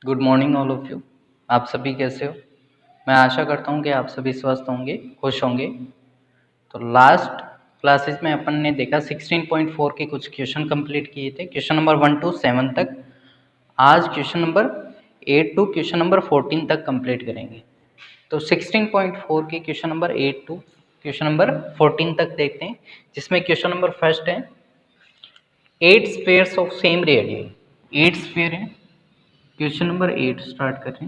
Good morning all of you. आप सभी कैसे हो? मैं आशा करता हूँ कि आप सभी स्वस्थ होंगे, खुश होंगे। तो लास्ट क्लासेस में अपन ने देखा 16.4 के कुछ क्वेश्चन कंप्लीट किए थे, क्वेश्चन नंबर 1 to 7 तक। आज question number 8 to question number 14 तक कंप्लीट करेंगे। तो 16.4 के question number 8 to question number 14 तक देखते हैं, जिसमें क्वेश्चन नंबर फर्स्ट है 8 spheres of same radius. 8 sphere है। क्वेश्चन नंबर 8 स्टार्ट करें।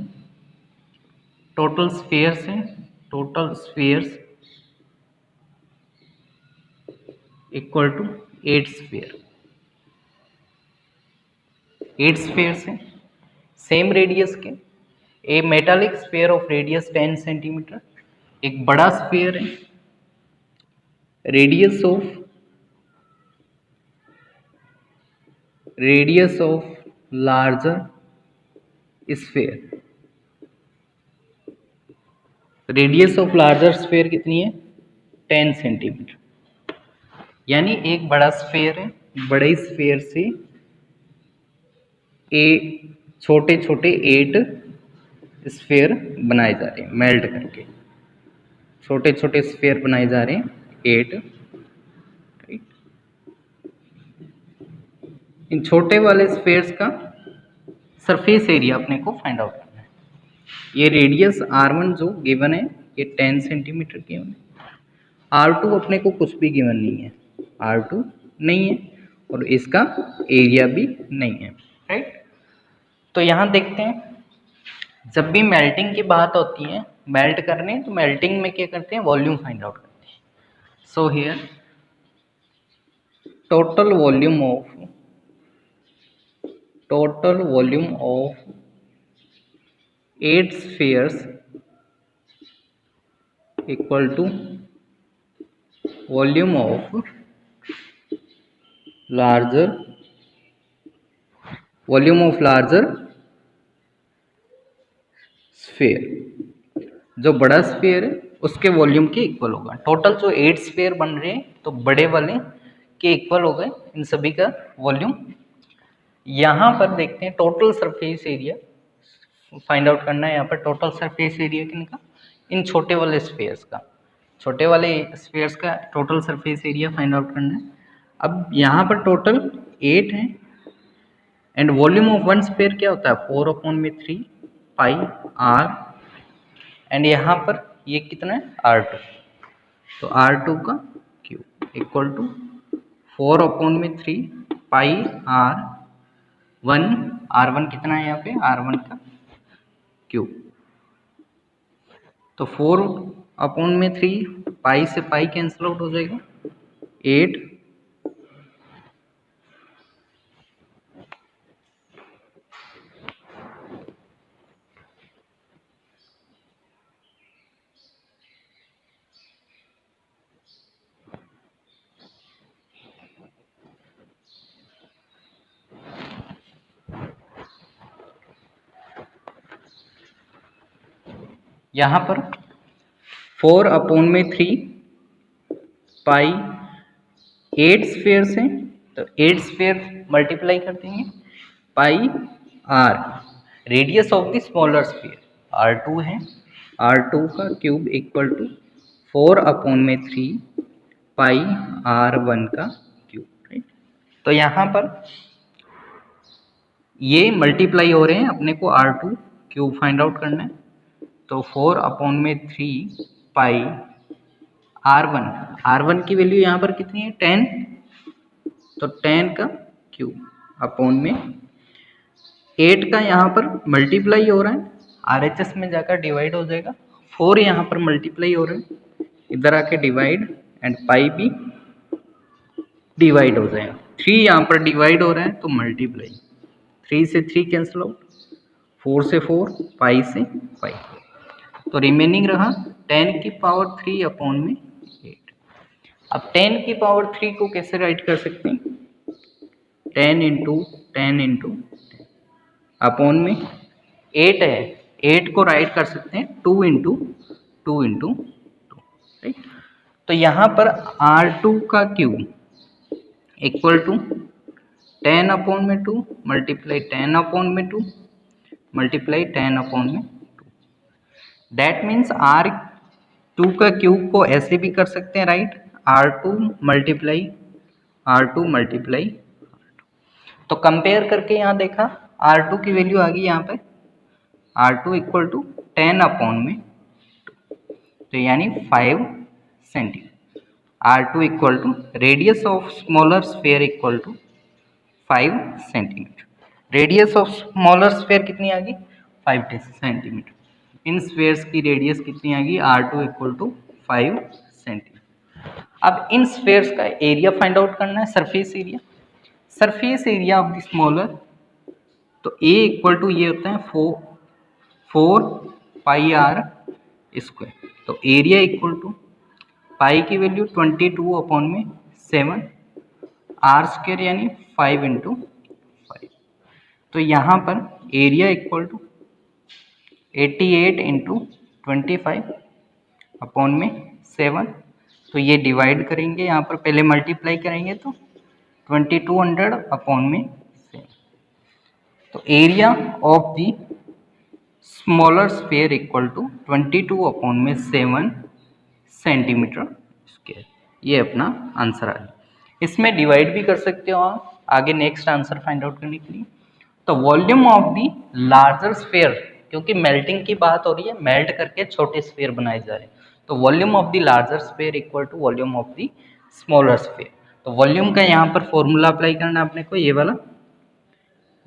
टोटल स्फीयर्स हैं, total spheres equal to 8 sphere. 8 spheres हैं सेम रेडियस के। A metallic sphere of radius 10 centimetre, एक बड़ा स्फीयर है radius of larger sphere. Radius of larger sphere कितनी है? 10 सेंटीमीटर। यानी एक बड़ा स्फीयर है, बड़े स्फीयर से छोटे छोटे 8 स्फीयर बनाए जा रहे हैं, मेल्ट करके छोटे छोटे स्फीयर बनाए जा रहे हैं 8। इन छोटे वाले स्फीयर्स का सरफेस एरिया अपने को फाइंड आउट करना है। ये रेडियस R1 जो गिवन है ये 10 सेंटीमीटर गिवन है। R2 अपने को कुछ भी गिवन नहीं है, R2 नहीं है और इसका एरिया भी नहीं है, राइट। तो यहाँ देखते हैं, जब भी मेल्टिंग की बात होती है, मेल्ट करने, तो मेल्टिंग में क्या करते हैं? वॉल्यूम फाइंड आउट करते हैं। So here total volume of 8 spheres equal to volume of larger sphere। जो बड़ा स्फीयर है उसके वॉल्यूम के इक्वल होगा। टोटल जो 8 स्फीयर बन रहे हैं तो बड़े वाले के इक्वल हो गए इन सभी का वॉल्यूम। यहाँ पर देखते हैं total surface area find out करना है। यहाँ पर टोटल सरफेस एरिया किनका? इन छोटे वाले स्फीयर्स का, छोटे वाले स्फीयर्स का total surface area find out करना है। अब यहाँ पर टोटल 8 है and volume of one sphere क्या होता है? 4/3 पाई r एंड यहाँ पर ये कितना है? R2। तो R2 का cube equal to 4/3 pi R1 कितना है यहाँ पे? R1 का क्यूब। तो 4/3 पाई से पाई कैंसिल आउट हो जाएगा, 8 यहाँ पर 4/3 पाई 8 स्फीयर्स हैं, तो 8 स्फीयर मल्टीप्लाई कर देंगे पाई r, radius of the smaller sphere R2 है, R2 का cube equal to 4/3 pi R1 का क्यूब, राइट। तो यहाँ पर ये मल्टीप्लाई हो रहे हैं, अपने को R2 क्यूब फाइंड आउट करना है। तो 4/3 पाई R1 की वैल्यू यहाँ पर कितनी है? 10। तो 10 का क्यूब अपॉन में 8 का यहाँ पर मल्टीप्लाई हो रहा है, RHS में जाकर डिवाइड हो जाएगा। 4 यहाँ पर मल्टीप्लाई हो रहा है, इधर आके डिवाइड एंड पाई भी डिवाइड हो जाएगा। 3 यहाँ पर डिवाइड हो रहा है तो मल्टीप्लाई, 3 से 3 कैंसिल आउट, 4 से 4, पाई से पाई। तो रिमेनिंग रहा 10 की पावर 3 अपॉन में 8। अब 10 की पावर 3 को कैसे राइट कर सकते हैं? 10 इंटू अपॉन में 8 है, 8 को राइट कर सकते हैं 2 इंटू 2, राइट। तो यहाँ पर R2 का cube equal to 10/2 multiply 10/2, multiply 10 upon में 2। दैट मीन्स R2 का क्यूब को ऐसे भी कर सकते हैं, राइट, R2 मल्टीप्लाई। तो कंपेयर करके यहाँ देखा, R2 की वैल्यू आ गई यहाँ पे, R2 इक्वल टू 10 अपॉन में 2, तो यानी 5 centimetre. R2 equal to radius of smaller sphere equal to 5 centimetre. Radius of smaller sphere कितनी आ गई, 5 सेंटीमीटर। इन स्फीयर्स की रेडियस कितनी आ गई, R2 इक्वल टू 5 सेंटीमीटर। अब इन स्फीयर्स का एरिया फाइंड आउट करना है, surface area. Surface area of the smaller, तो A इक्वल टू ये होता है 4 पाई R स्क्वायर। तो एरिया इक्वल टू पाई की वैल्यू 22 अपॉन में 7, R स्क्वायर यानी 5 इंटू 5। तो यहाँ पर area equal to 88 into 25 upon में 7। तो ये डिवाइड करेंगे, यहाँ पर पहले मल्टीप्लाई करेंगे तो 2200 अपॉन में 7। तो area of the smaller sphere equal to 22 upon में 7 सेंटीमीटर स्क्वायर। ये अपना आंसर आ गया। इसमें डिवाइड भी कर सकते हो आप आगे नेक्स्ट आंसर फाइंड आउट करने के लिए। तो volume of the larger sphere, क्योंकि मेल्टिंग की बात हो रही है, मेल्ट करके छोटे स्फीयर बनाए जा रहे हैं, तो volume of the larger sphere equal to volume of the smaller sphere. तो वॉल्यूम का यहाँ पर फॉर्मूला अप्लाई करना है अपने को, ये वाला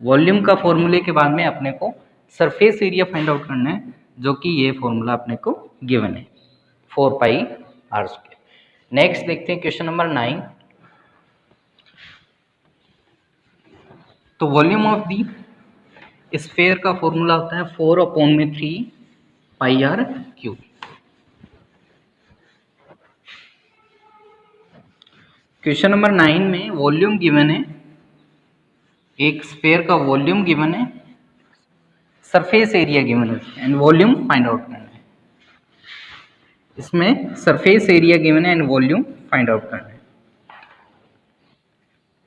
वॉल्यूम का फॉर्मूले के बाद में अपने को सरफेस एरिया फाइंड आउट करना है, जो कि ये फॉर्मूला अपने को गिवन है 4 पाई R स्क्वायर। नेक्स्ट देखते हैं क्वेश्चन नंबर 9। तो वॉल्यूम ऑफ दी स्फीयर का फॉर्मूला होता है 4 अपॉन में 3 पाई R क्यूब। क्वेश्चन नंबर 9 में वॉल्यूम गिवन है, एक स्फीयर का वॉल्यूम गिवन है, सरफेस एरिया गिवन है एंड वॉल्यूम फाइंड आउट करना है। इसमें सरफेस एरिया गिवन है एंड वॉल्यूम फाइंड आउट करना है।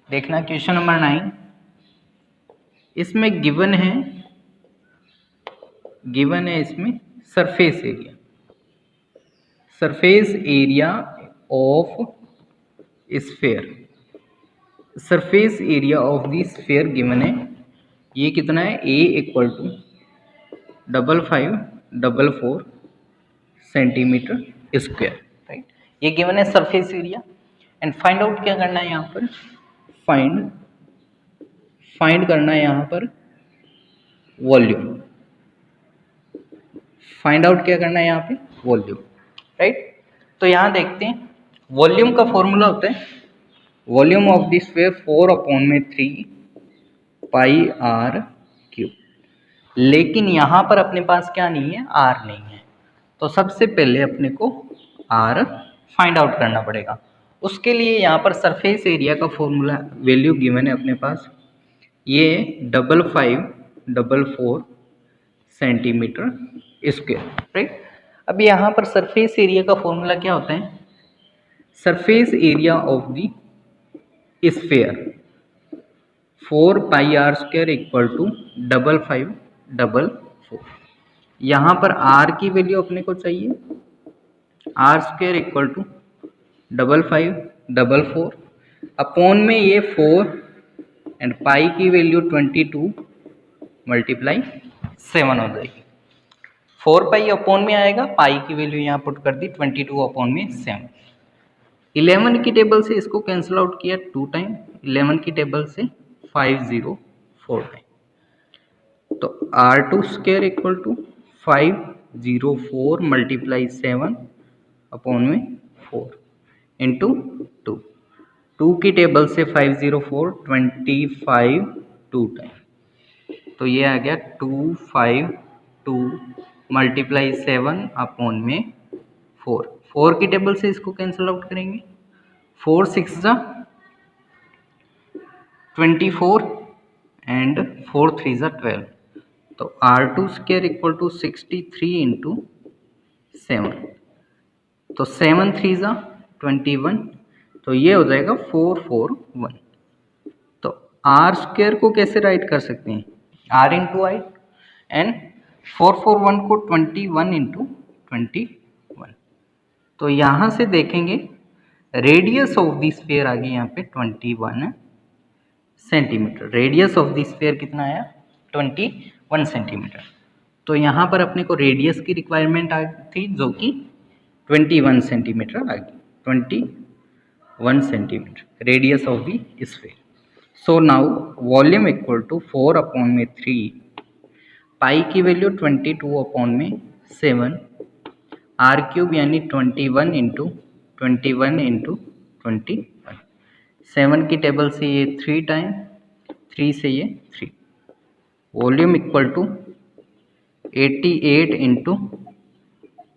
देखना क्वेश्चन नंबर 9, इसमें गिवन है इसमें surface area of sphere. Surface area of the sphere given है, ये कितना है, A equal to 5544 centimetre square, right. ये गिवन है surface area and find out क्या करना है यहाँ पर, फाइंड करना है यहाँ पर वॉल्यूम। फाइंड आउट क्या करना है यहाँ पे, वॉल्यूम, राइट। तो यहाँ देखते हैं वॉल्यूम का फॉर्मूला होता है volume of the sphere 4 upon में 3 पाई R क्यूब। लेकिन यहाँ पर अपने पास क्या नहीं है, R नहीं है। तो सबसे पहले अपने को R फाइंड आउट करना पड़ेगा। उसके लिए यहाँ पर सरफेस एरिया का फॉर्मूला वैल्यू गिवन है अपने पास, ये 5544 सेंटीमीटर स्क्वायर, राइट। अब यहाँ पर सरफेस एरिया का फॉर्मूला क्या होता है, surface area of the sphere 4 pi R square equal to 5544। यहाँ पर R की वैल्यू अपने को चाहिए, R square equal to 5544 upon में ये 4 एंड पाई की वैल्यू 22 मल्टीप्लाई 7 हो जाएगी। 4 पाई अपॉन में आएगा, पाई की वैल्यू यहाँ पुट कर दी 22 अपॉन में 7। 11 की टेबल से इसको कैंसिल आउट किया 2 टाइम, 11 की टेबल से 504 टाइम। तो R2 square equal to 504 multiply 7 upon में 4 इंटू 2 की टेबल से 504 25 2 टाइम। तो ये आ गया 252 मल्टीप्लाई 7 अपॉन में 4 की टेबल से इसको कैंसिल आउट करेंगे, 4 6 जा 24 एंड 4 3 जा 12। तो R2 square equal to 63 into 7, तो 7 3 जा 21, तो ये हो जाएगा 441। तो R स्क्वायर को कैसे राइट कर सकते हैं, R इंटू आई, एंड 441 को 21 इंटू 21, तो यहाँ से देखेंगे रेडियस ऑफ द स्फीयर आ गई यहाँ पे 21 centimetre. Radius of the sphere कितना आया? 21 सेंटीमीटर। तो यहाँ पर अपने को रेडियस की रिक्वायरमेंट आ थी जो कि 21 सेंटीमीटर आ गई, 21 centimetre radius of the sphere. So now volume equal to 4/3, pi की वैल्यू 22/7, आर क्यूब यानी 21 इंटू 21 इंटू 21, 7 की टेबल से ये 3 टाइम, 3 से ये 3, वॉल्यूम इक्वल टू 88 इंटू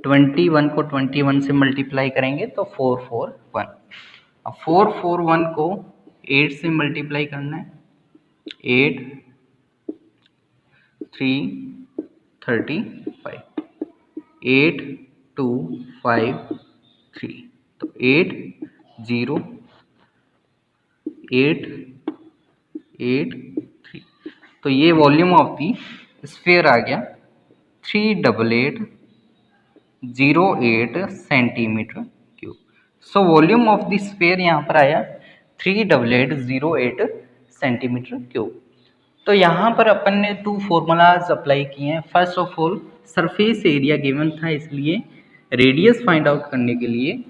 21 को 21 से मल्टीप्लाई करेंगे तो 441। अब 441 को 8 से मल्टीप्लाई करना है, 8 3 35, 8 2 5 3, तो 8 0 8 8 3, तो ये वॉल्यूम ऑफ दी स्फीयर आ गया 38808 centimetre cube. So volume of the sphere यहाँ पर आया 38808 सेंटीमीटर क्यूब। तो यहाँ पर अपन ने 2 फॉर्मूलाज अप्लाई किए हैं। First of all surface area given था, इसलिए रेडियस फाइंड आउट करने के लिए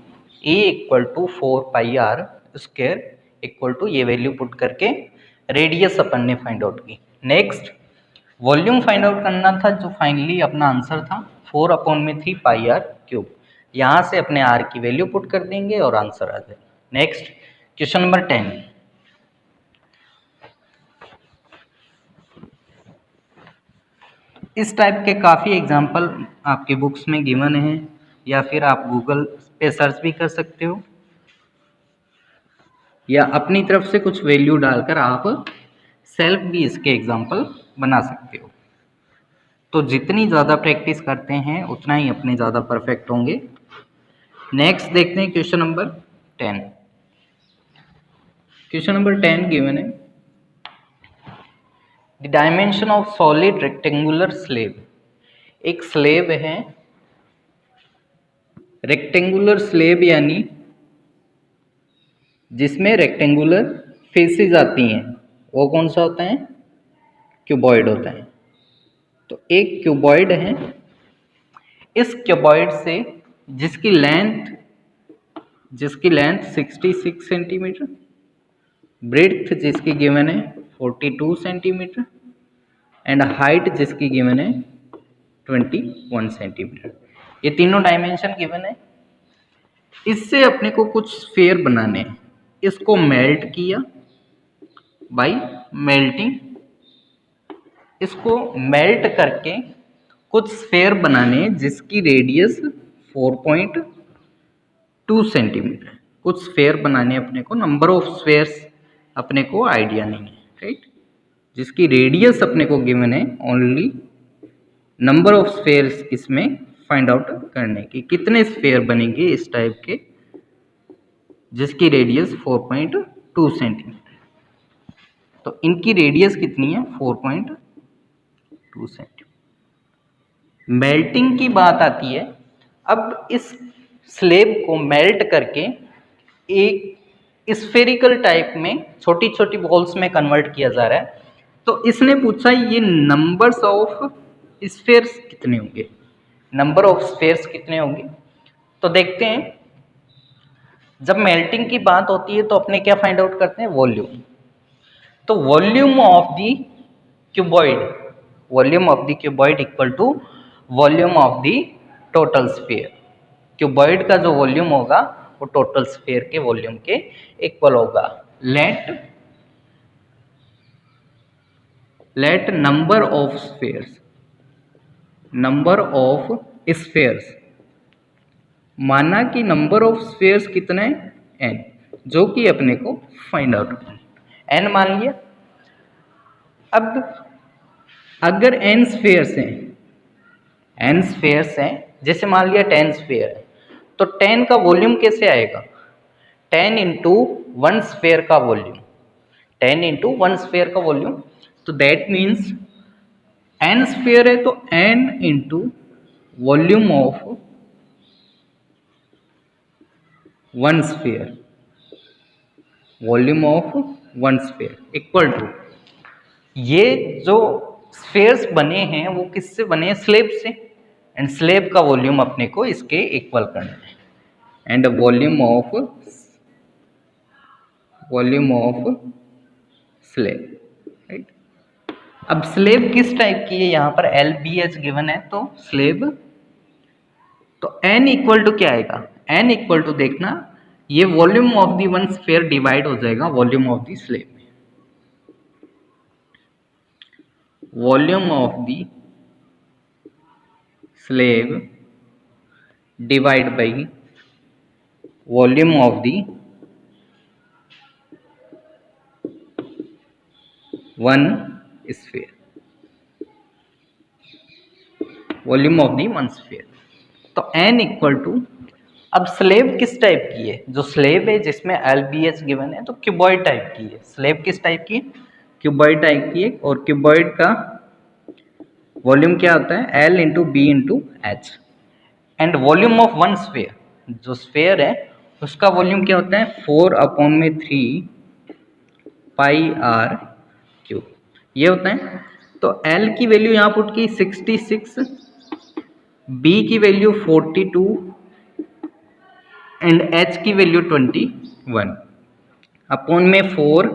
A equal to 4πr² equal to ये वैल्यू पुट करके रेडियस अपन ने फाइंड आउट की। नेक्स्ट वॉल्यूम फाइंड आउट करना था, जो फाइनली अपना आंसर था 4/3πr³। यहाँ से अपने r की वैल्यू पुट कर देंगे और आंसर आ जाएगा। नेक्स्ट क्वेश्चन नंबर 10, इस टाइप के काफ़ी एग्जाम्पल आपके बुक्स में गिवन हैं, या फिर आप गूगल पे सर्च भी कर सकते हो, या अपनी तरफ से कुछ वैल्यू डालकर आप सेल्फ भी इसके एग्जाम्पल बना सकते हो। तो जितनी ज़्यादा प्रैक्टिस करते हैं उतना ही अपने ज़्यादा परफेक्ट होंगे। नेक्स्ट देखते हैं question number 10। Question number 10 given है, the dimension of solid rectangular slab. एक स्लेब है, रेक्टेंगुलर स्लेब यानी जिसमें रेक्टेंगुलर फेसेस आती हैं, वो कौन सा होता है? क्यूबॉइड होता है। तो एक क्यूबॉइड है, इस क्यूबॉइड से जिसकी लेंथ 66 सेंटीमीटर, ब्रेड्थ जिसकी गिवन है 42 सेंटीमीटर एंड हाइट जिसकी गिवन है 21 सेंटीमीटर, ये तीनों डायमेंशन गिवन है। इससे अपने को कुछ स्फीयर बनाने हैं। इसको मेल्ट किया बाय मेल्टिंग, इसको मेल्ट करके कुछ स्फीयर बनाने जिसकी रेडियस 4.2 सेंटीमीटर। कुछ स्फीयर बनाने अपने को, नंबर ऑफ स्फीयर्स अपने को आइडिया नहीं है, राइट। जिसकी रेडियस अपने को गिवन है, ओनली नंबर ऑफ स्फीयर्स इसमें फाइंड आउट करने की, कितने स्फीयर बनेंगे इस टाइप के जिसकी रेडियस 4.2 सेंटीमीटर। तो इनकी रेडियस कितनी है? 4.2 सेंटीमीटर। मेल्टिंग की बात आती है, अब इस स्लेब को मेल्ट करके एक स्फेरिकल टाइप में छोटी छोटी बॉल्स में कन्वर्ट किया जा रहा है। तो इसने पूछा ये नंबर्स ऑफ स्फीयर्स कितने होंगे, नंबर ऑफ स्फीयर्स कितने होंगे। तो देखते हैं, जब मेल्टिंग की बात होती है तो अपने क्या फाइंड आउट करते हैं? वॉल्यूम। तो volume of the cuboid equal to volume of the total sphere. Cuboid का जो वॉल्यूम होगा वो टोटल स्फीयर के वॉल्यूम के इक्वल होगा। लेट नंबर ऑफ स्फीयर्स, माना कि नंबर ऑफ स्फीयर्स कितना है? n, जो कि अपने को फाइंड आउट करना है। n मान लिया। अब अगर n स्फीयर्स हैं, जैसे मान लिया 10 स्फीयर है, तो 10 का वॉल्यूम कैसे आएगा? 10 इंटू 1 स्फीयर का वॉल्यूम, 10 इंटू 1 स्फीयर का वॉल्यूम। तो दैट मीन्स n स्फीयर है तो n into volume of one sphere, volume of one sphere equal to, ये जो स्फीयर्स बने हैं वो किससे बने हैं? स्लैब से, एंड स्लैब का वॉल्यूम अपने को इसके इक्वल करना है, and volume of slab, right. अब स्लैब किस टाइप की है? यहाँ पर एल बी एच गिवन है, तो स्लैब, तो n इक्वल टू क्या आएगा? n इक्वल टू देखना, ये volume of the one sphere divide हो जाएगा वॉल्यूम ऑफ दी स्लैब में, volume of the slab divide by volume of the one sphere, volume of the one sphere. तो n equal to, अब slab किस type की है? जो slab है जिसमें LBH गिवन है तो क्यूबॉइड टाइप की है। स्लैब किस टाइप की? क्यूबॉइड टाइप की है, और क्यूबॉइड का वॉल्यूम क्या होता है? L into B into H, and volume of one sphere, जो स्फीयर है उसका वॉल्यूम क्या होता है? 4/3 पाई आर क्यूब, ये होता है। तो L की वैल्यू यहाँ पुट की 66, B की वैल्यू 42 एंड H की वैल्यू 21 अपॉन में 4,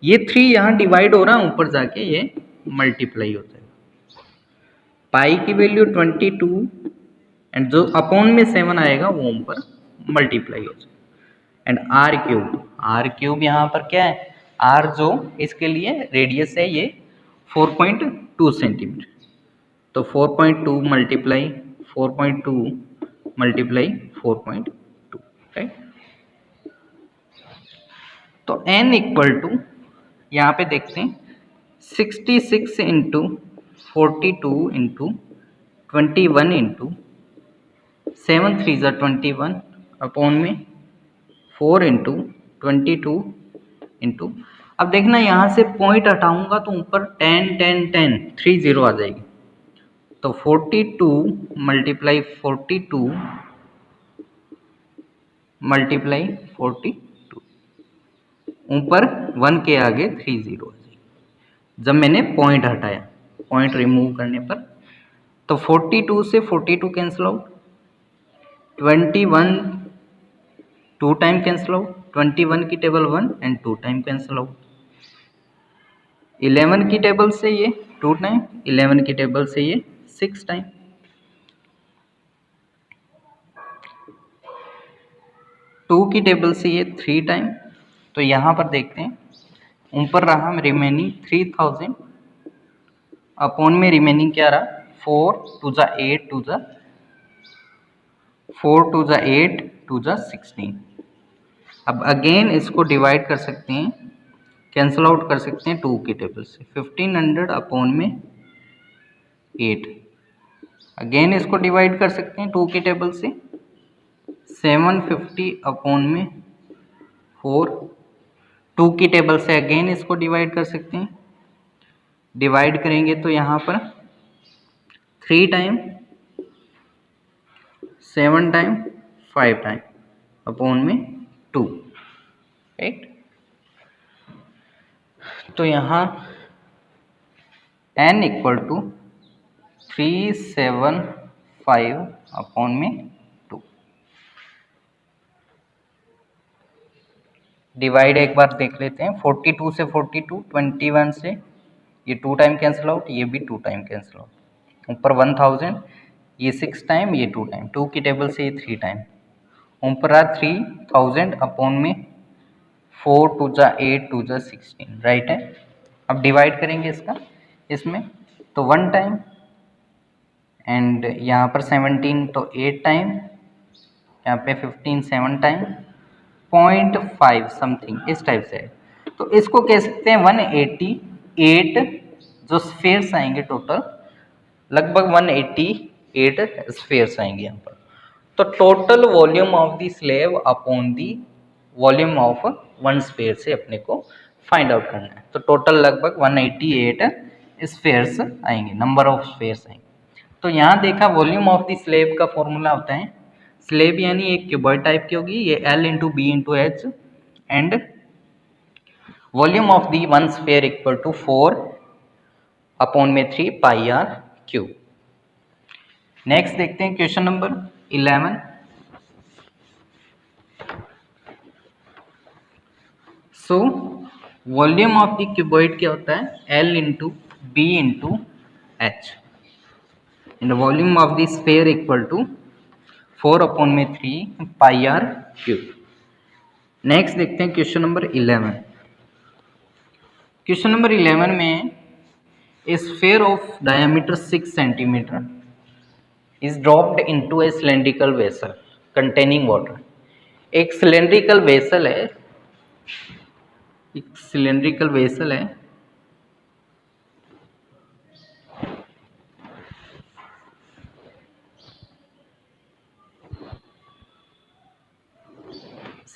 ये 3 यहाँ डिवाइड हो रहा है, ऊपर जाके ये मल्टीप्लाई हो जाएगा। पाई की वैल्यू 22 एंड जो अपॉन में 7 आएगा वो ऊपर मल्टीप्लाई हो जाएगा, एंड आर क्यूब यहाँ पर क्या है? आर जो इसके लिए रेडियस है ये 4.2 सेंटीमीटर, तो 4.2 मल्टीप्लाई 4.2 मल्टीप्लाई 4.2, राइट। तो n इक्वल टू, यहाँ पे देखते हैं 66 इंटू 42 इंटू 21 इंटू 7 3 ज़ा 21 अपॉन में 4 इंटू 22 इंटू, अब देखना यहाँ से पॉइंट हटाऊंगा तो ऊपर 10 10 10 3 0 आ जाएगी, तो 42 मल्टीप्लाई 42 मल्टीप्लाई 42, ऊपर 1 के आगे 3 0 आ जाएगी जब मैंने पॉइंट हटाया, पॉइंट रिमूव करने पर। तो 42 से 42 cancel out, 21 2 time cancel out, 21 की table 1 and 2 time cancel out, 11 की टेबल से ये 2 टाइम, 11 की टेबल से ये 6 टाइम, 2 की टेबल से ये 3 टाइम। तो यहाँ पर देखते हैं ऊपर रहा रिमेनिंग 3000 अपॉन में रिमेनिंग क्या रहा? 4 2 ज़ा 8 2 ज़ा 4 2 ज़ा 8 2 ज़ा 16। अब अगेन इसको डिवाइड कर सकते हैं, कैंसिल आउट कर सकते हैं 2 की टेबल से, 1500 अपॉन में 8, अगेन इसको डिवाइड कर सकते हैं 2 की टेबल से, 750 अपॉन में 4, 2 की टेबल से अगेन इसको डिवाइड कर सकते हैं, डिवाइड करेंगे तो यहाँ पर 3 टाइम 7 टाइम 5 टाइम अपॉन में 2, राइट। तो यहाँ n इक्वल टू 375 अपॉन में 2, डिवाइड एक बार देख लेते हैं, 42 से 42, 21 से ये 2 टाइम कैंसिल आउट, ये भी 2 टाइम कैंसिल आउट, ऊपर 1000, ये 6 टाइम, ये 2 टाइम, 2 की टेबल से ये 3 टाइम, ऊपर रहा 3000 अपॉन में 4 2 ज़ा 8 2 ज़ा 16, राइट है। अब डिवाइड करेंगे इसका इसमें, तो 1 टाइम एंड यहाँ पर 17 तो 8 टाइम, यहाँ पे 15 7 टाइम, 0.5 समथिंग इस टाइप से है। तो इसको कह सकते हैं 188 जो स्फीयर्स आएंगे टोटल, लगभग 188 स्फीयर्स आएंगे यहाँ पर। तो total volume of the slab upon the volume of one sphere से अपने को फाइंड आउट करना है। तो टोटल लगभग 188 स्फेयर्स आएंगे, नंबर ऑफ स्फेयर्स आएंगे। तो यहाँ देखा वॉल्यूम ऑफ द स्लेब का फॉर्मूला होता है, स्लेब यानी एक क्यूबॉइड टाइप की होगी, ये L into B into H, and volume of the one sphere equal to 4/3 pi R cube. Next देखते हैं question number 11। So volume of the cuboid क्या होता है, L into B into H, and volume of the sphere equal to 4/3 pi R cube. Next देखते हैं question number 11। Question number 11 में a sphere of diameter 6 centimetre is dropped into A cylindrical vessel containing water. एक cylindrical vessel है, एक cylindrical vessel है,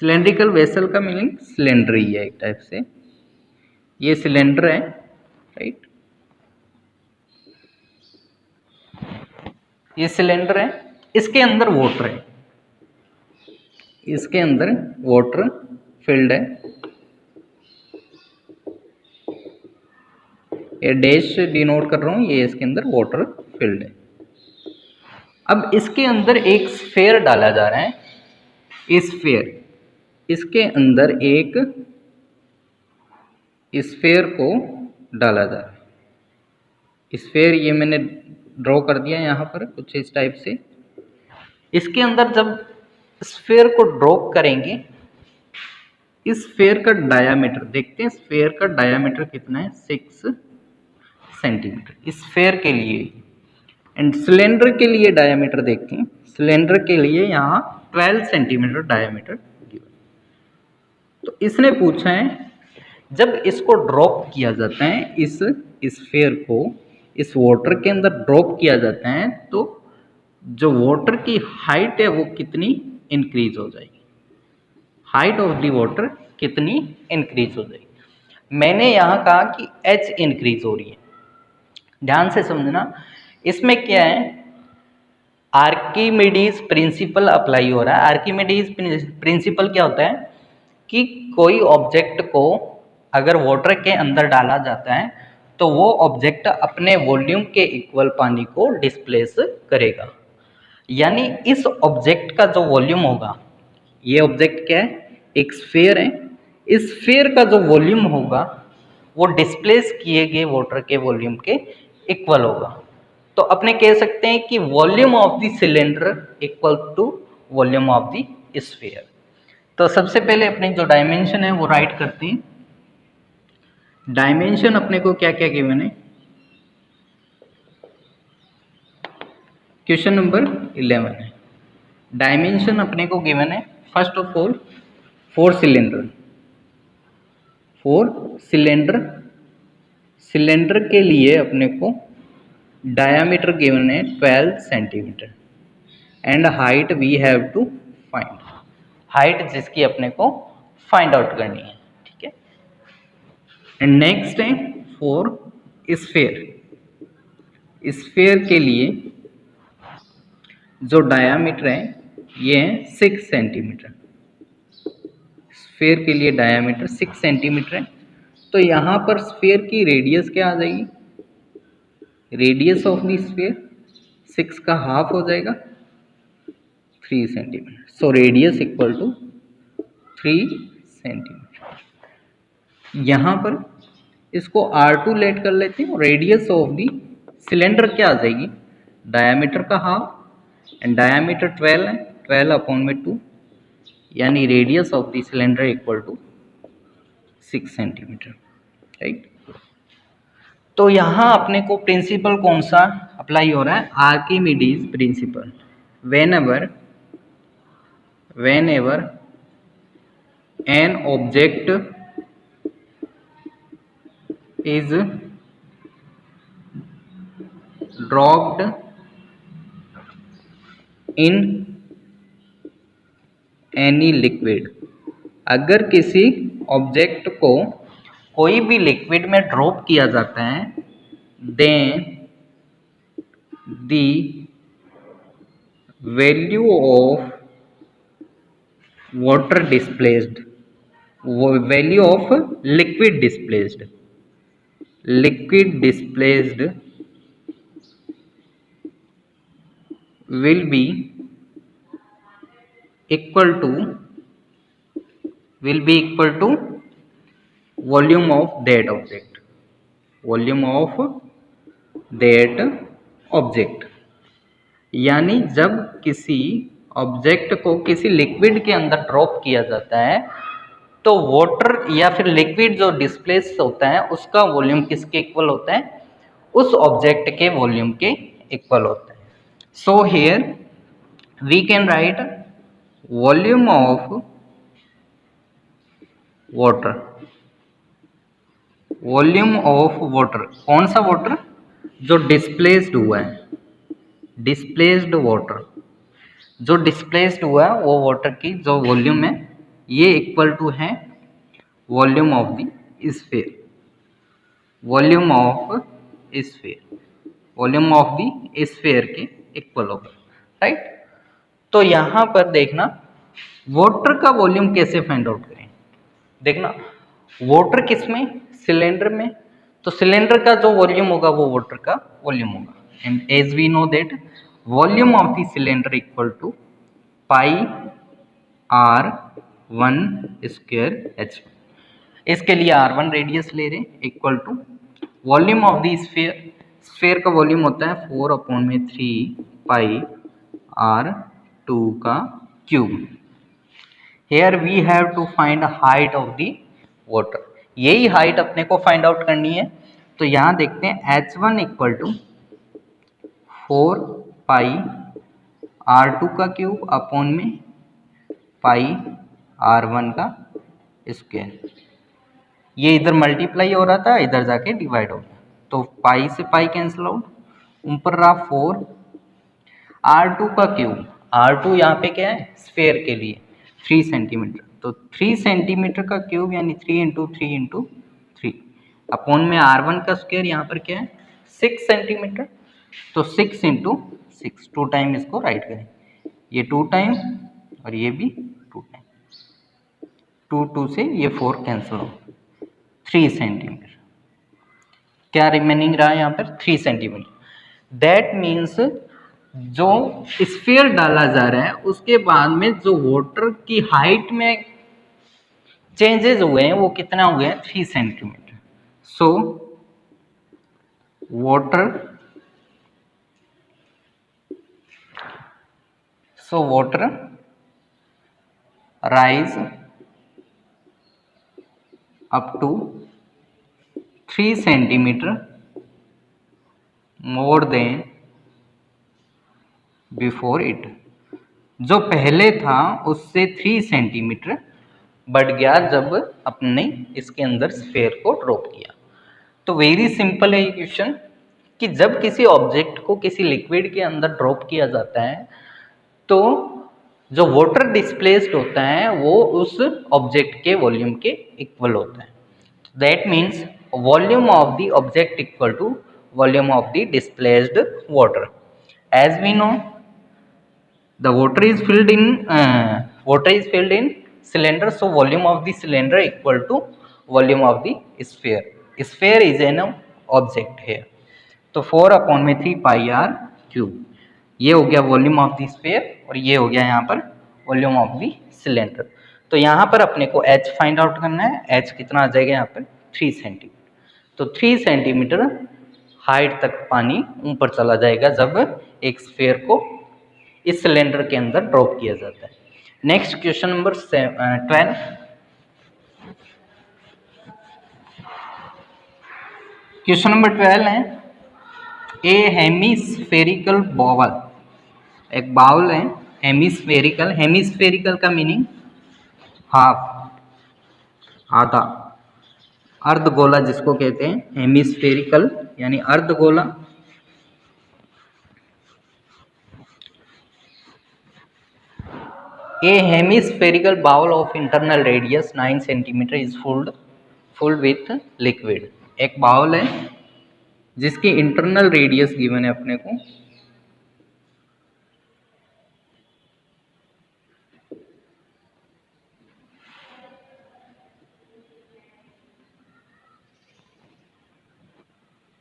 cylindrical vessel का meaning cylinder ही है एक टाइप से, ये सिलेंडर है, राइट, ये सिलेंडर है, इसके अंदर वाटर है, इसके अंदर वाटर फिल्ड है, ये डैश डिनोट कर रहा हूँ, ये इसके अंदर वाटर फिल्ड है। अब इसके अंदर एक स्फेयर डाला जा रहा है, इस स्फेयर, इसके अंदर एक स्फेयर को डाला जा रहा है। स्फेयर ये मैंने ड्रॉ कर दिया यहाँ पर कुछ इस टाइप से। इसके अंदर जब स्फेयर को ड्रॉप करेंगे, इस स्फेयर का डायामीटर देखते हैं, स्फेयर का डायामीटर कितना है, 6 सेंटीमीटर इस स्फेयर के लिए। एंड सिलेंडर के लिए डायामीटर देखते हैं, सिलेंडर के लिए यहाँ 12 सेंटीमीटर डायामीटर। तो इसने पूछा है जब इसको ड्रॉप किया जाता है, इस स्फेयर को इस वाटर के अंदर ड्रॉप किया जाता है, तो जो वाटर की हाइट है वो कितनी इंक्रीज हो जाएगी, हाइट ऑफ द वाटर कितनी इंक्रीज हो जाएगी। मैंने यहाँ कहा कि h इंक्रीज हो रही है, ध्यान से समझना। इसमें क्या है, आर्किमिडीज प्रिंसिपल अप्लाई हो रहा है। आर्किमिडीज प्रिंसिपल क्या होता है कि कोई ऑब्जेक्ट को अगर वाटर के अंदर डाला जाता है तो वो ऑब्जेक्ट अपने वॉल्यूम के इक्वल पानी को डिस्प्लेस करेगा। यानी इस ऑब्जेक्ट का जो वॉल्यूम होगा, ये ऑब्जेक्ट क्या है, एक स्फेयर है, इस स्फेयर का जो वॉल्यूम होगा वो डिस्प्लेस किए गए वाटर के वॉल्यूम के इक्वल होगा। तो अपने कह सकते हैं कि volume of the cylinder equal to volume of the sphere. तो सबसे पहले अपने जो डायमेंशन है वो राइट करते हैं। डायमेंशन अपने को क्या क्या गिवन है, क्वेश्चन नंबर 11 है। डायमेंशन अपने को गिवन है, first of all 4 cylinder, 4 cylinder, cylinder के लिए अपने को डायामीटर गिवन है 12 centimetre, and height we have to find, height जिसकी अपने को फाइंड आउट करनी है, ठीक है। एंड नेक्स्ट है 4 स्फेयर, स्फेयर के लिए जो डायामीटर है ये है 6 सेंटीमीटर, स्फेयर के लिए डायामीटर 6 सेंटीमीटर है। तो यहाँ पर स्फेयर की रेडियस क्या आ जाएगी, रेडियस ऑफ द स्फेयर 6 का हाफ हो जाएगा 3 centimetre. So radius equal to 3 centimetre. यहाँ पर इसको R2 लेट कर लेते हैं, रेडियस ऑफ द सिलेंडर क्या आ जाएगी, डायामीटर का हाफ, एंड डायामीटर 12 है, 12/2, यानी radius of the cylinder equal to 6 centimetre, right. तो यहाँ अपने को प्रिंसिपल कौन सा अप्लाई हो रहा है, Archimedes principal. whenever an object is dropped in any liquid, अगर किसी ऑब्जेक्ट को कोई भी लिक्विड में ड्रॉप किया जाता है, then the value of water displaced, value of liquid displaced will be equal to volume of that object, volume of that object। यानी जब किसी ऑब्जेक्ट को किसी लिक्विड के अंदर ड्रॉप किया जाता है तो वाटर या फिर लिक्विड जो डिस्प्लेस होता है उसका वॉल्यूम किसके इक्वल होता है, उस ऑब्जेक्ट के वॉल्यूम के इक्वल होता है। So here we can write volume of water, volume of water, कौन सा वाटर, जो डिस्प्लेस्ड हुआ है, डिस्प्लेस्ड वाटर, जो डिस्प्लेस्ड हुआ है वो वाटर की जो वॉल्यूम है ये इक्वल टू है volume of the sphere, volume of sphere, volume of the sphere के इक्वल होगा, राइट। तो यहाँ पर देखना वाटर का वॉल्यूम कैसे फाइंड आउट करें, देखना वाटर किस में, सिलेंडर में, तो सिलेंडर का जो वॉल्यूम होगा वो वाटर का वॉल्यूम होगा। And as we know that volume of the cylinder equal to pi r1 square h1। इसके लिए r1 रेडियस ले रहे हैं equal to volume of the sphere, sphere का वॉल्यूम होता है 4/3 पाई r2 का cube. Here we have to find height of the water, यही हाइट अपने को फाइंड आउट करनी है। तो यहाँ देखते हैं h1 equal to 4 pi r2 का क्यूब अपॉन में पाई r1 का स्क्वायर। ये इधर मल्टीप्लाई हो रहा था, इधर जाके डिवाइड हो गया, तो पाई से पाई कैंसिल आउट, ऊपर रहा 4 r2 का क्यूब, r2 यहाँ पे क्या है स्फीयर के लिए 3 सेंटीमीटर, तो 3 सेंटीमीटर का क्यूब यानी 3 इंटू 3 इंटू 3 अपॉन में r1 का स्क्वायर यहाँ पर क्या है 6 सेंटीमीटर, तो 6 इंटू 6, 2 टाइम इसको राइट करें, ये 2 टाइम और ये भी 2 टाइम, 2 से ये 4 कैंसिल हो, 3 सेंटीमीटर, क्या रिमेनिंग रहा यहाँ पर 3 सेंटीमीटर। दैट मीन्स जो स्फीयर डाला जा रहा है उसके बाद में जो वाटर की हाइट में चेंजेस हुए हैं वो कितना हुए हैं 3 centimetre. So water rise up to 3 centimetre more than before it, जो पहले था उससे 3 सेंटीमीटर बढ़ गया जब अपने इसके अंदर स्फीयर को ड्रॉप किया। तो वेरी सिंपल है ये क्वेश्चन कि जब किसी ऑब्जेक्ट को किसी लिक्विड के अंदर ड्रॉप किया जाता है तो जो वाटर डिस्प्लेस्ड होता है वो उस ऑब्जेक्ट के वॉल्यूम के इक्वल होता है। That means volume of the object equal to volume of the displaced water. As we know the water is filled in cylinder, so volume of the cylinder equal to volume of the sphere, sphere is an object here, तो 4/3 पाई r cube, ये हो गया volume of the sphere और ये हो गया यहाँ पर वॉल्यूम ऑफ द सिलेंडर। तो यहाँ पर अपने को h फाइंड आउट करना है, h कितना आ जाएगा यहाँ पर 3 सेंटीमीटर, तो 3 सेंटीमीटर हाइट तक पानी ऊपर चला जाएगा जब एक स्फीयर को इस सिलेंडर के अंदर ड्रॉप किया जाता है। Next question number 12, question number 12 है ए हेमिस्फेरिकल बाउल, एक बाउल है हेमिस्फेरिकल, हेमिस्फेरिकल का मीनिंग हाफ, आधा, अर्धगोला जिसको कहते हैं हेमिस्फेरिकल यानी अर्धगोला। A hemispherical bowl of internal radius 9 cm is filled with liquid, एक बाउल है जिसकी इंटरनल रेडियस गिवन है अपने को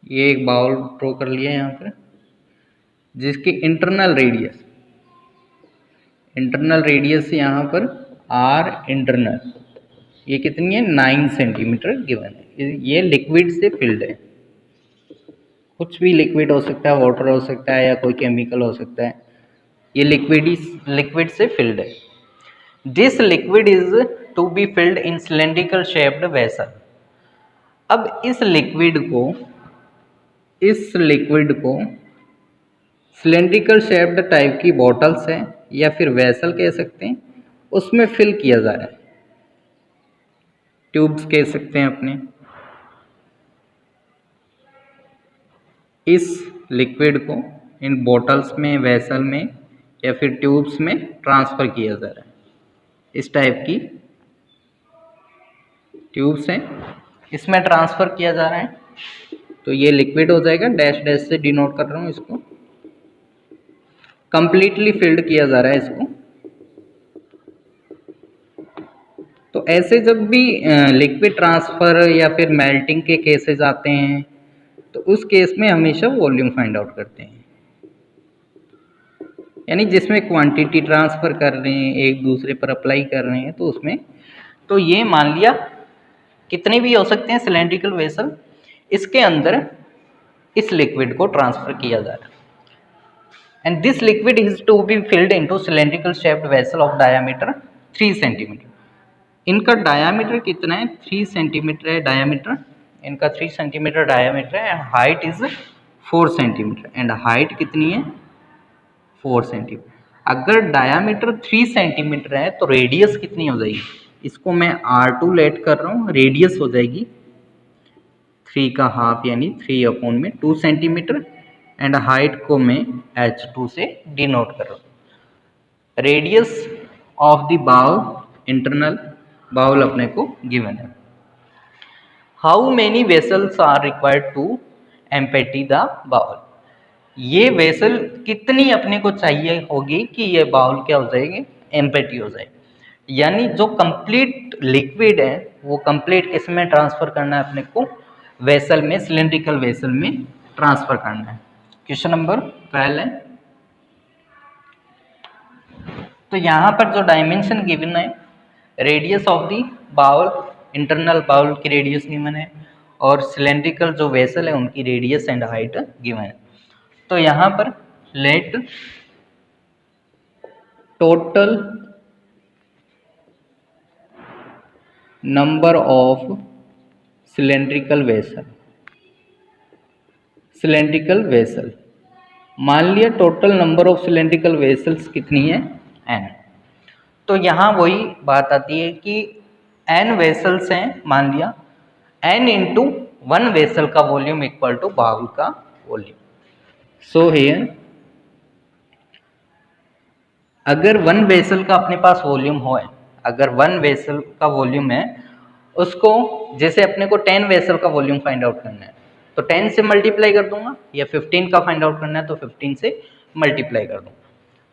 ये एक बाउल ड्रॉ कर लिया यहाँ पर, जिसकी इंटरनल रेडियस यहाँ पर आर इंटरनल ये कितनी है 9 सेंटीमीटर गिवन है। ये लिक्विड से फिल्ड है, कुछ भी लिक्विड हो सकता है, वाटर हो सकता है या कोई केमिकल हो सकता है। ये लिक्विड से फिल्ड है। This liquid is to be filled in cylindrical shaped vessel. अब इस लिक्विड को सिलेंड्रिकल शेप्ड टाइप की बॉटल्स है या फिर वेसल कह सकते हैं, उसमें फिल किया जा रहा है। ट्यूब्स कह सकते हैं अपने। इस लिक्विड को इन बॉटल्स में, वेसल में या फिर ट्यूब्स में ट्रांसफ़र किया जा रहा है। इस टाइप की ट्यूब्स हैं, इसमें ट्रांसफ़र किया जा रहा है। तो ये लिक्विड हो जाएगा, डैश डैश से डिनोट कर रहा हूँ इसको। कंप्लीटली फिल्ड किया जा रहा है इसको। तो ऐसे जब भी लिक्विड ट्रांसफ़र या फिर मेल्टिंग के केसेस आते हैं तो उस केस में हमेशा वॉल्यूम फाइंड आउट करते हैं, यानी जिसमें क्वांटिटी ट्रांसफ़र कर रहे हैं, एक दूसरे पर अप्लाई कर रहे हैं, तो उसमें तो ये मान लिया कितने भी हो सकते हैं सिलेंड्रिकल वेसल, इसके अंदर इस लिक्विड को ट्रांसफ़र किया जा रहा है। And this liquid is to be filled into cylindrical shaped vessel of diameter 3 centimetre. इनका डायामीटर कितना है? 3 सेंटीमीटर है डायामीटर, इनका 3 सेंटीमीटर डायामीटर है। And height is 4 centimetre. And height कितनी है? 4 सेंटीमीटर। अगर डायामीटर 3 सेंटीमीटर है तो रेडियस कितनी हो जाएगी? इसको मैं R2 लेट कर रहा हूँ, रेडियस हो जाएगी 3 का हाफ यानी 3/2 सेंटीमीटर। एंड हाइट को मैं H2 से डिनोट कर रहा हूँ। Radius of the bowl, internal bowl अपने को गिवन है। How many vessels are required to empty the bowl? ये वेसल कितनी अपने को चाहिए होगी कि ये बाउल क्या हो जाएगी? एम्पेटी हो जाएगी। यानी जो कंप्लीट लिक्विड है वो कंप्लीट किस में ट्रांसफर करना है अपने को? वेसल में, सिलेंड्रिकल वेसल में ट्रांसफर करना है। क्वेश्चन नंबर 12 है। तो यहाँ पर जो डायमेंशन गिवन है, radius of the bowl, internal bowl की रेडियस गिवन है और सिलेंड्रिकल जो वेसल है उनकी रेडियस एंड हाइट गिवन है। तो यहाँ पर let total number of cylindrical vessel, मान लिया total number of cylindrical vessels कितनी है? n। तो यहाँ वही बात आती है कि n वेसल्स हैं, मान लिया n इंटू 1 वेसल का वॉल्यूम इक्वल टू बाउल का वॉल्यूम। सो हियर अगर 1 वेसल का अपने पास वॉल्यूम हो, अगर 1 वेसल का वॉल्यूम है, उसको जैसे अपने को 10 वेसल का वॉल्यूम फाइंड आउट करना है तो 10 से मल्टीप्लाई कर दूंगा, या 15 का फाइंड आउट करना है तो 15 से मल्टीप्लाई कर दूंगा।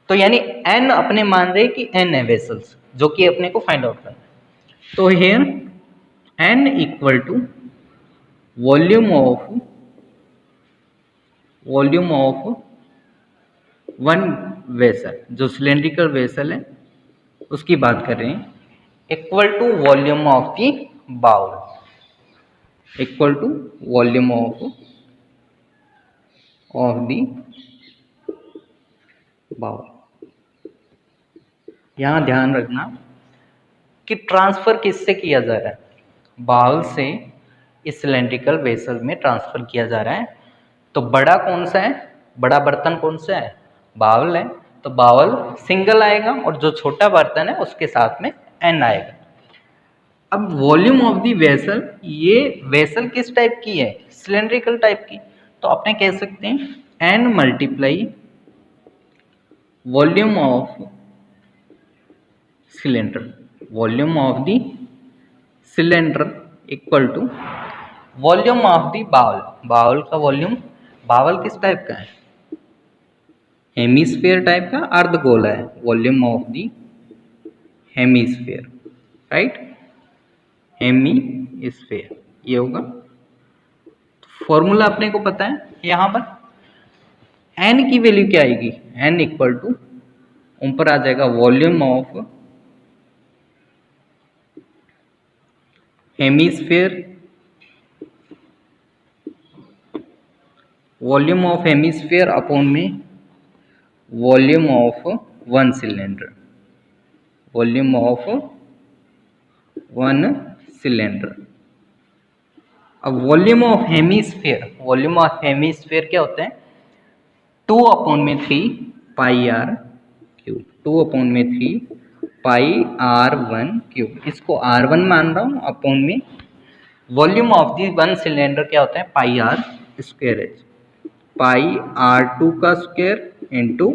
तो यानी n अपने मान रहे कि n है वेसल्स जो कि अपने को फाइंड आउट करना है। तो here n equal to volume of 1 vessel, जो सिलेंड्रिकल वेसल है उसकी बात कर रहे हैं, equal to volume of the bowl, equal to volume of the bowl. यहाँ ध्यान रखना कि ट्रांसफर किससे किया जा रहा है? बाउल से इस सिलेंड्रिकल वेसल में ट्रांसफर किया जा रहा है। तो बड़ा कौन सा है? बड़ा बर्तन कौन सा है? बाउल है। तो बाउल सिंगल आएगा और जो छोटा बर्तन है उसके साथ में n आएगा। अब वॉल्यूम ऑफ द वेसल, ये वेसल किस टाइप की है? सिलेंड्रिकल टाइप की। तो अपने कह सकते हैं n multiply volume of cylinder, volume of the cylinder equal to volume of the bowl, bowl का वॉल्यूम, बाउल किस टाइप का है, हेमीस्फीयर टाइप का, अर्धगोला है, volume of the hemisphere, right, hemisphere ये होगा। फॉर्मूला अपने को पता है, यहाँ पर n की वैल्यू क्या आएगी, n इक्वल टू ऊपर आ जाएगा volume of hemisphere, volume of hemisphere upon में volume of one cylinder, volume of one cylinder. अब volume of hemisphere, volume of hemisphere क्या होते हैं, 2/3 pi R cube, 2/3 pi R1 cube, इसको R1 मान रहा हूँ, अपॉन में volume of the one cylinder क्या होता है, pi R square H, pi R2 का स्क्वायर इंटू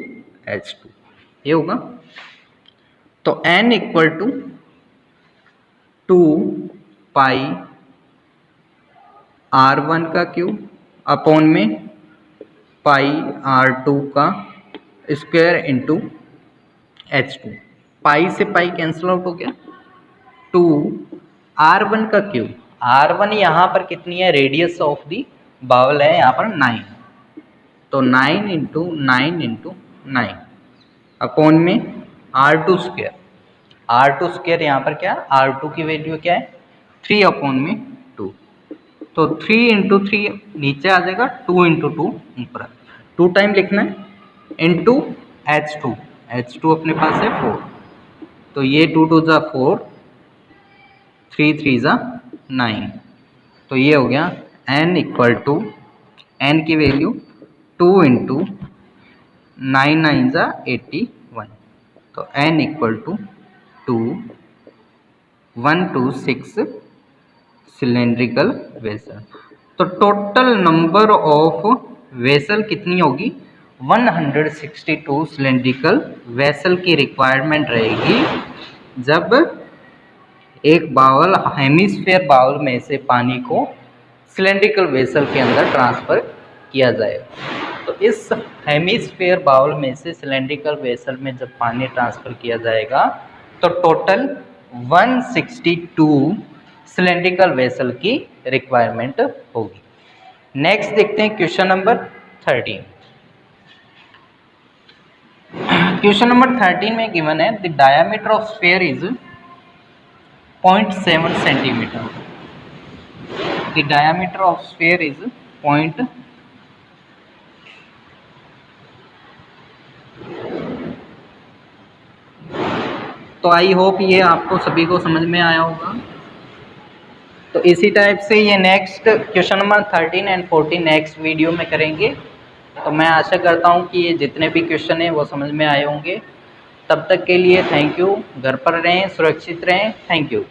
H2 ये होगा। तो n equal to 2 pi R1 का क्यूब अपॉन में पाई R2 का स्क्वायर इंटू H2, पाई से पाई कैंसिल आउट हो गया, 2 R1 का क्यूब, R1 यहाँ पर कितनी है, रेडियस ऑफ दी बाउल है यहाँ पर 9, तो 9 इंटू 9 इंटू 9 अपॉन में R2 स्क्वायर, R2 स्क्वायर यहाँ पर क्या, R2 की वैल्यू क्या है 3 अपॉन में 2, तो 3 इंटू 3 नीचे आ जाएगा, 2 इंटू 2 ऊपर, 2 टाइम लिखना है, इंटू H2, H2 अपने पास है 4, तो ये 2 2 जा 4, 3 3 जा 9, तो ये हो गया n इक्वल टू, n की वैल्यू 2 इंटू 9 9 जा 81, तो n equal to 2 126 cylindrical vessel. तो टोटल नंबर ऑफ वेसल कितनी होगी, 162 सिलेंड्रिकल वेसल की रिक्वायरमेंट रहेगी जब एक बाउल, हेमिस्फीयर बाउल में से पानी को सिलेंड्रिकल वेसल के अंदर ट्रांसफर किया जाएगा। तो इस हेमिस्फीयर बाउल में से सिलेंड्रिकल वेसल में जब पानी ट्रांसफर किया जाएगा तो टोटल 162 सिलेंड्रिकल वेसल की रिक्वायरमेंट होगी। नेक्स्ट देखते हैं क्वेश्चन नंबर 13। क्वेश्चन नंबर 13 में गिवन है the diameter of sphere is 0.7 centimetre, the diameter of sphere is point, तो आई होप ये आपको सभी को समझ में आया होगा। तो इसी टाइप से ये next question number 13 and 14 next video में करेंगे। तो मैं आशा करता हूँ कि ये जितने भी क्वेश्चन हैं वो समझ में आए होंगे। तब तक के लिए थैंक यू। घर पर रहें, सुरक्षित रहें। Thank you.